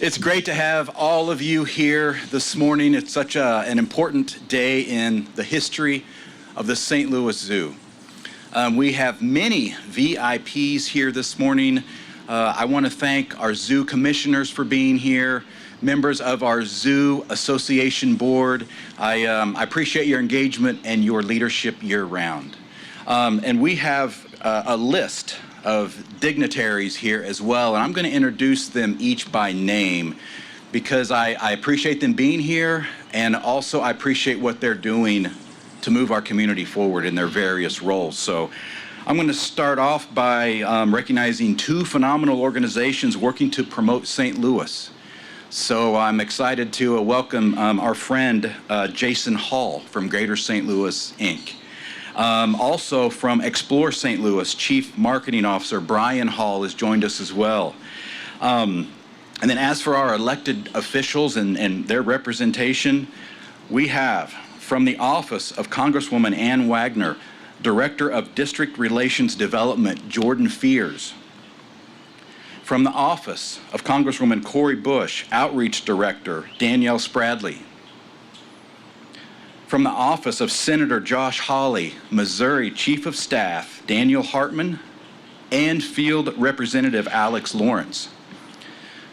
It's great to have all of you here this morning. It's such an important day in the history of the St. Louis Zoo. We have many VIPs here this morning. I want to thank our zoo commissioners for being here, members of our Zoo Association Board. I appreciate your engagement and your leadership year-round. And we have a list of dignitaries here as well, and I'm going to introduce them each by name because I appreciate them being here, and also I appreciate what they're doing to move our community forward in their various roles. So I'm going to start off by recognizing two phenomenal organizations working to promote St. Louis. So I'm excited to welcome our friend Jason Hall from Greater St. Louis, Inc. Also from Explore St. Louis, Chief Marketing Officer Brian Hall has joined us as well. And then as for our elected officials and their representation, we have from the office of Congresswoman Ann Wagner, Director of District Relations Development, Jordan Fears. From the office of Congresswoman Cori Bush, Outreach Director, Danielle Spradley. From the office of Senator Josh Hawley, Missouri Chief of Staff, Daniel Hartman, and Field Representative Alex Lawrence.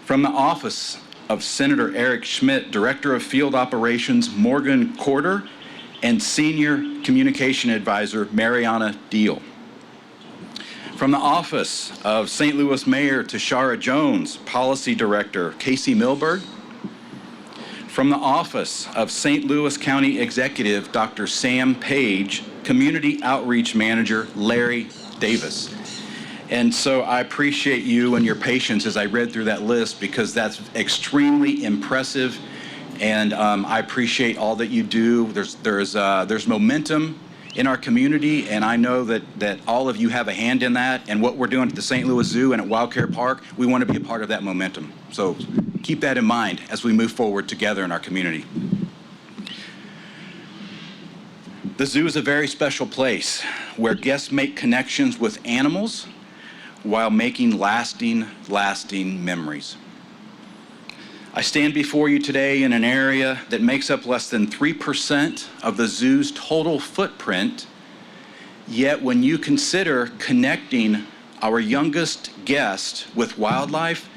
From the office of Senator Eric Schmidt, Director of Field Operations, Morgan Corder, and Senior Communication Advisor, Mariana Deal. From the office of St. Louis Mayor Tashara Jones, Policy Director, Casey Milberg. From the office of St. Louis County Executive, Dr. Sam Page, Community Outreach Manager, Larry Davis. And so I appreciate you and your patience as I read through that list because that's extremely impressive, and I appreciate all that you do. There's momentum in our community, and I know that all of you have a hand in that, and what we're doing at the St. Louis Zoo and at Wildcare Park, we want to be a part of that momentum. So keep that in mind as we move forward together in our community. The zoo is a very special place where guests make connections with animals while making lasting memories. I stand before you today in an area that makes up less than 3% of the zoo's total footprint, yet when you consider connecting our youngest guest with wildlife,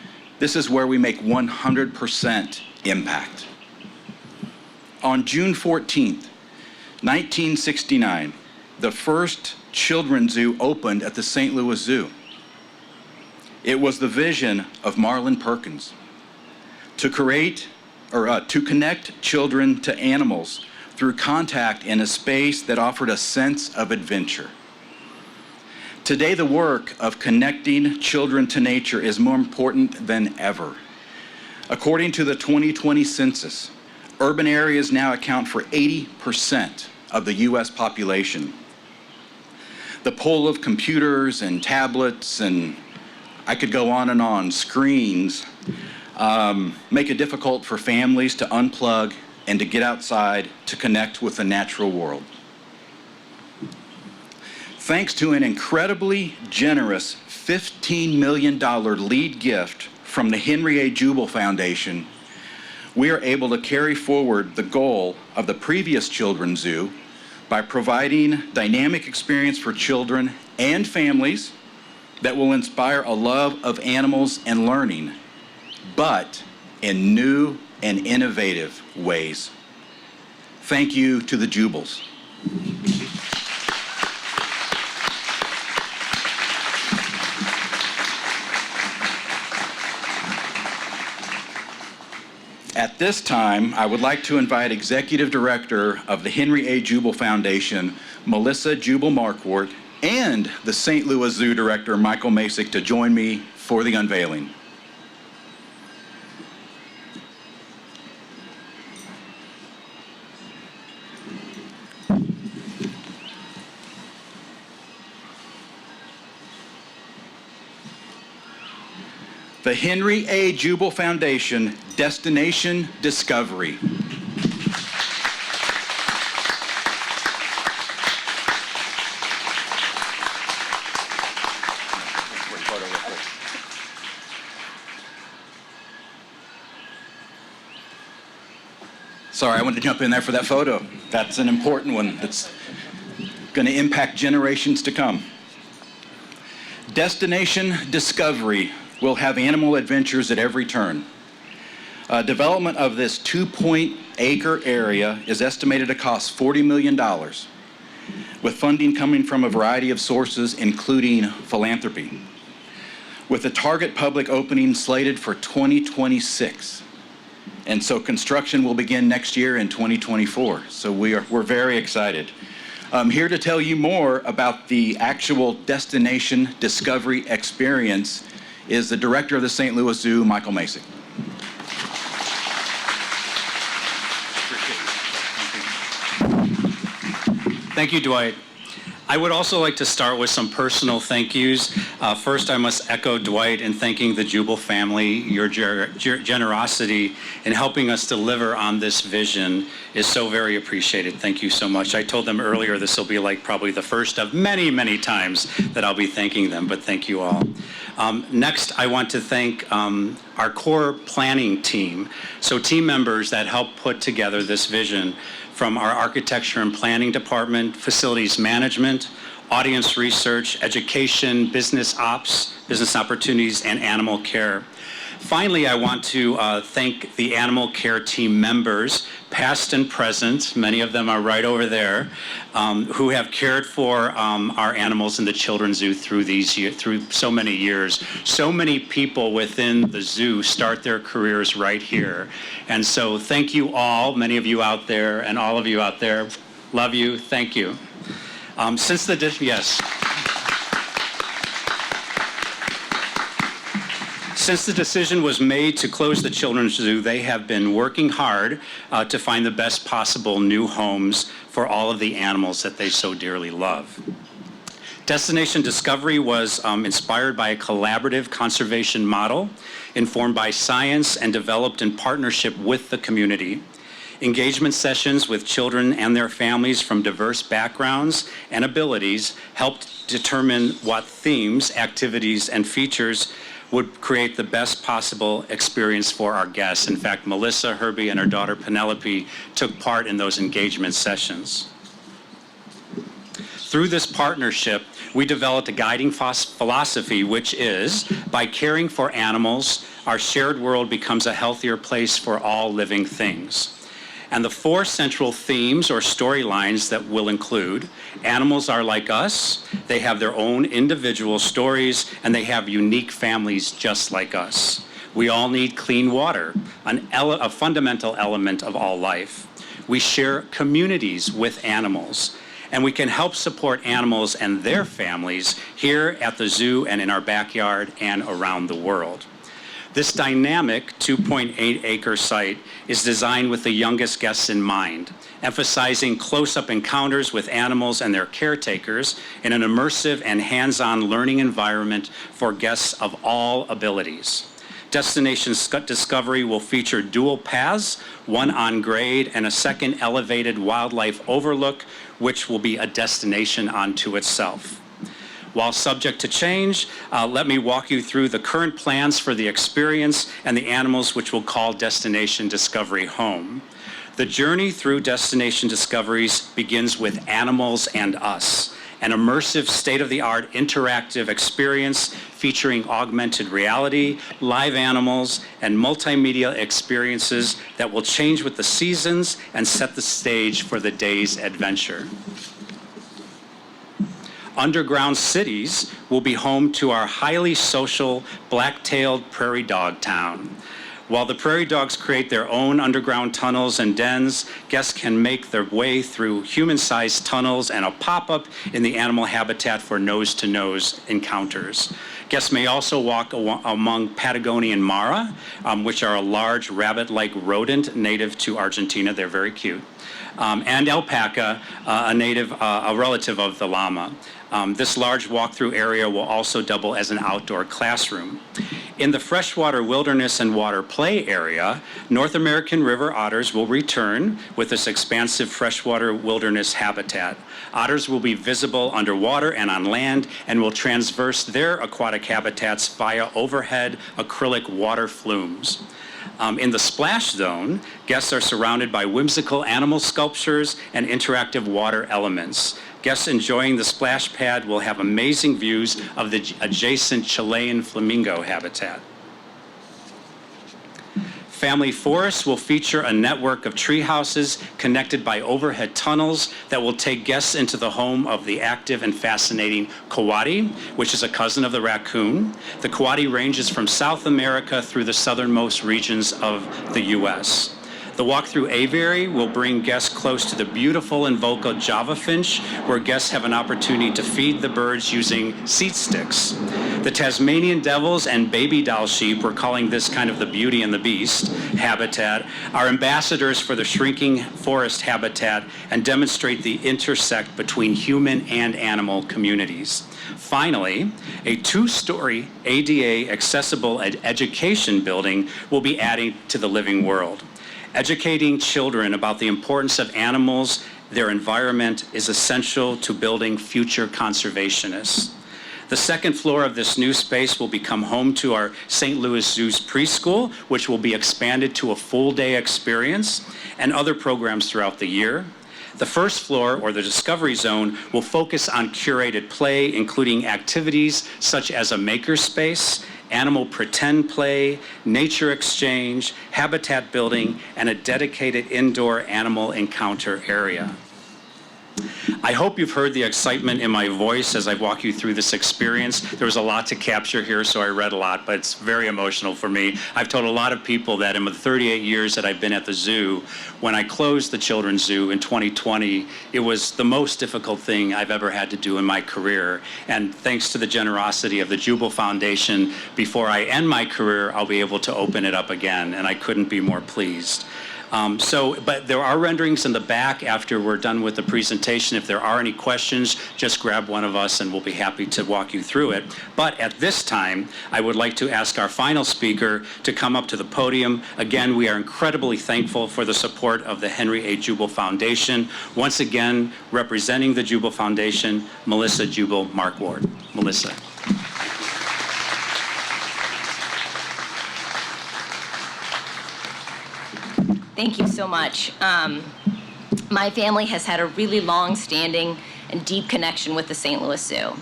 this is where we make 100% impact. On June 14th, 1969, the first children's zoo opened at the St. Louis Zoo. It was the vision of Marlin Perkins to connect children to animals through contact in a space that offered a sense of adventure. Today, the work of connecting children to nature is more important than ever. According to the 2020 census, urban areas now account for 80% of the U.S. population. The pull of computers and tablets, and I could go on, screens, make it difficult for families to unplug and to get outside to connect with the natural world. Thanks to an incredibly generous $15 million lead gift from the Henry A. Jubel Foundation, we are able to carry forward the goal of the previous children's zoo by providing dynamic experience for children and families that will inspire a love of animals and learning, but in new and innovative ways. Thank you to the Jubels. At this time, I would like to invite Executive Director of the Henry A. Jubel Foundation, Melissa Jubel Marquardt, and the St. Louis Zoo Director, Michael Masick, to join me for the unveiling. The Henry A. Jubel Foundation Destination Discovery. Sorry, I wanted to jump in there for that photo. That's an important one that's going to impact generations to come. Destination Discovery will have animal adventures at every turn. Development of this 2-acre area is estimated to cost $40 million, with funding coming from a variety of sources, including philanthropy, with a target public opening slated for 2026. And so construction will begin next year in 2024. So we're very excited. Here to tell you more about the actual Destination Discovery experience is the director of the St. Louis Zoo, Michael Macy. Thank you, Dwight. I would also like to start with some personal thank yous. First, I must echo Dwight in thanking the Jubel family. Your generosity in helping us deliver on this vision is so very appreciated. Thank you so much. I told them earlier this will be like probably the first of many, many times that I'll be thanking them, but thank you all. Next, I want to thank our core planning team. So team members that help put together this vision, from our architecture and planning department, facilities management, audience research, education, business ops, business opportunities, and animal care. Finally, I want to thank the animal care team members, past and present, many of them are right over there, who have cared for our animals in the Children's Zoo through so many years. So many people within the zoo start their careers right here. And so thank you all, many of you out there, and all of you out there. Love you, thank you. Since the decision was made to close the Children's Zoo, they have been working hard to find the best possible new homes for all of the animals that they so dearly love. Destination Discovery was inspired by a collaborative conservation model informed by science and developed in partnership with the community. Engagement sessions with children and their families from diverse backgrounds and abilities helped determine what themes, activities, and features would create the best possible experience for our guests. In fact, Melissa, Herbie, and her daughter Penelope took part in those engagement sessions. Through this partnership, we developed a guiding philosophy, which is, by caring for animals, our shared world becomes a healthier place for all living things. And the 4 central themes or storylines that we'll include: animals are like us, they have their own individual stories, and they have unique families just like us. We all need clean water, a fundamental element of all life. We share communities with animals, and we can help support animals and their families here at the zoo and in our backyard and around the world. This dynamic 2.8-acre site is designed with the youngest guests in mind, emphasizing close-up encounters with animals and their caretakers in an immersive and hands-on learning environment for guests of all abilities. Destination Discovery will feature dual paths, one on grade and a second elevated wildlife overlook, which will be a destination unto itself. While subject to change, let me walk you through the current plans for the experience and the animals which we'll call Destination Discovery home. The journey through Destination Discoveries begins with Animals and Us, an immersive, state-of-the-art interactive experience featuring augmented reality, live animals, and multimedia experiences that will change with the seasons and set the stage for the day's adventure. Underground Cities will be home to our highly social black-tailed prairie dog town. While the prairie dogs create their own underground tunnels and dens, guests can make their way through human-sized tunnels and a pop-up in the animal habitat for nose-to-nose encounters. Guests may also walk among Patagonian mara, which are a large rabbit-like rodent native to Argentina. They're very cute. And alpaca, a relative of the llama. This large walkthrough area will also double as an outdoor classroom. In the freshwater wilderness and water play area, North American river otters will return with this expansive freshwater wilderness habitat. Otters will be visible underwater and on land and will transverse their aquatic habitats via overhead acrylic water flumes. In the splash zone, guests are surrounded by whimsical animal sculptures and interactive water elements. Guests enjoying the splash pad will have amazing views of the adjacent Chilean flamingo habitat. Family Forest will feature a network of tree houses connected by overhead tunnels that will take guests into the home of the active and fascinating coati, which is a cousin of the raccoon. The coati ranges from South America through the southernmost regions of the U.S. The walk through aviary will bring guests close to the beautiful and vocal Java finch, where guests have an opportunity to feed the birds using seat sticks. The Tasmanian devils and baby doll sheep, we're calling this kind of the Beauty and the Beast habitat, are ambassadors for the shrinking forest habitat and demonstrate the intersect between human and animal communities. Finally, a two-story ADA accessible education building will be added to the living world. Educating children about the importance of animals, their environment, is essential to building future conservationists. The second floor of this new space will become home to our St. Louis Zoo's preschool, which will be expanded to a full-day experience, and other programs throughout the year. The first floor, or the Discovery Zone, will focus on curated play, including activities such as a makerspace, animal pretend play, nature exchange, habitat building, and a dedicated indoor animal encounter area. I hope you've heard the excitement in my voice as I walk you through this experience. There was a lot to capture here, so I read a lot, but it's very emotional for me. I've told a lot of people that in the 38 years that I've been at the zoo, when I closed the Children's Zoo in 2020, it was the most difficult thing I've ever had to do in my career. And thanks to the generosity of the Jubel Foundation, before I end my career, I'll be able to open it up again, and I couldn't be more pleased. But there are renderings in the back after we're done with the presentation. If there are any questions, just grab one of us and we'll be happy to walk you through it. But at this time, I would like to ask our final speaker to come up to the podium. Again, we are incredibly thankful for the support of the Henry A. Jubel Foundation. Once again, representing the Jubel Foundation, Melissa Jubel Markward. Melissa. Thank you so much. My family has had a really long-standing and deep connection with the St. Louis Zoo.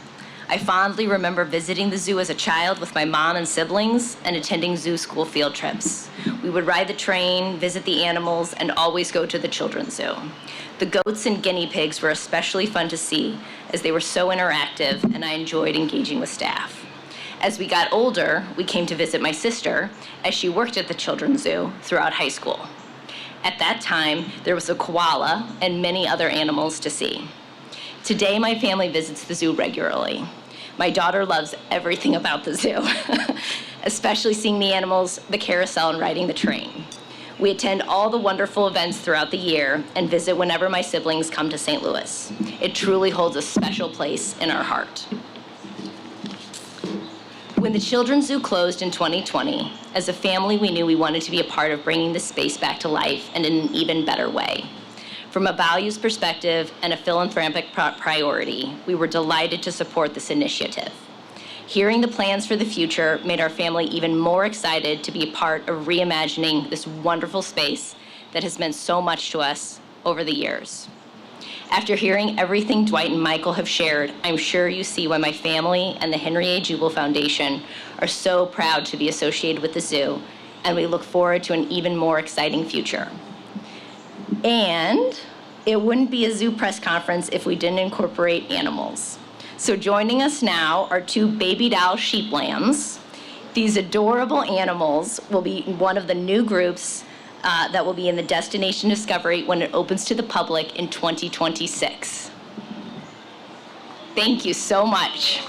I fondly remember visiting the zoo as a child with my mom and siblings and attending zoo school field trips. We would ride the train, visit the animals, and always go to the children's zoo. The goats and guinea pigs were especially fun to see as they were so interactive, and I enjoyed engaging with staff. As we got older, we came to visit my sister as she worked at the children's zoo throughout high school. At that time, there was a koala and many other animals to see. Today, my family visits the zoo regularly. My daughter loves everything about the zoo, especially seeing the animals, the carousel, and riding the train. We attend all the wonderful events throughout the year and visit whenever my siblings come to St. Louis. It truly holds a special place in our heart. When the Children's Zoo closed in 2020, as a family, we knew we wanted to be a part of bringing the space back to life and in an even better way. From a values perspective and a philanthropic priority, we were delighted to support this initiative. Hearing the plans for the future made our family even more excited to be a part of reimagining this wonderful space that has meant so much to us over the years. After hearing everything Dwight and Michael have shared, I'm sure you see why my family and the Henry A. Jubel Foundation are so proud to be associated with the zoo, and we look forward to an even more exciting future. And it wouldn't be a zoo press conference if we didn't incorporate animals. So joining us now are two baby doll sheep lambs. These adorable animals will be one of the new groups that will be in the Destination Discovery when it opens to the public in 2026. Thank you so much.